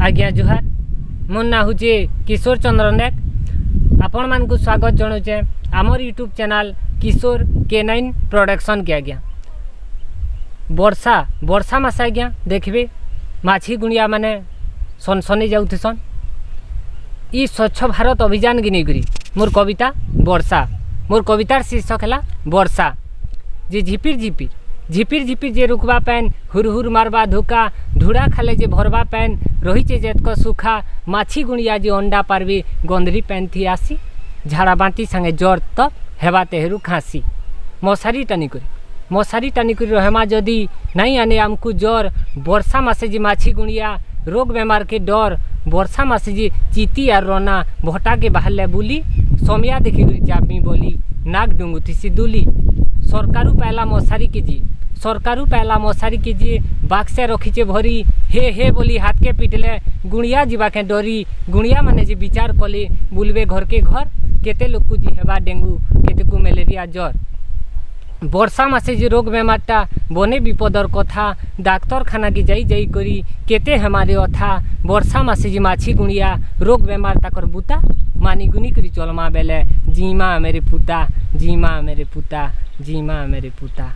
आज्ञा जुहार मो ना हूँ किशोर चंद्र नायक आपण मान को स्वागत जनाऊे आमर यूट्यूब चैनल किशोर K9 प्रोडक्शन के। आज्ञा वर्षा मास आज्ञा देखिए माछी गुणिया माने सनसनी जाऊन ई स्वच्छ भारत अभियान की नहीं मोर कविता वर्षा मोर कवितार शीर्षक है वर्षा। जे झिपिर झिपिर जे रुकवा पैन हुरहुर मारवा धोका धुड़ा खाले जे भरवा पैन रही जेतक सुखा माछी गुणिया जे अंडा पारबी गंधरी पैन थी आसी झाड़ा बांती संगे जर तप हेबा तेहरू खाँसी मशारी टानी करी रहमा जदि नहीं आने आमको जर वर्षा मासे जे माछी गुणिया रोग बेमार के डर वर्षा मासे जे चीती आर रोना भटा के बाहर बुली समिया देखी करी चाबी बोली नाक डुंगुथी सिदुली सरकारु पहला मशारी के जी बाक्से रखीचे भरी हे बोली हाथ के पिटले गुणिया जीवा के डरी गुणिया माने जी विचार कले बुलबे घर के घर केते लोग को जी हेबा डेंगू केते को मलेरिया ज्वर वर्षा मासे जी रोग बेमारटा बने विपदर कथा डाक्तर खाना की जाई करी केते हमारे अथा वर्षा मासे जी माछी गुणिया रोग बेमार ताकर बुता मानी गुनी करी चलमा बेले जीमा मेरे पुता जीमा मेरे पुता जीमा मेरे पुता।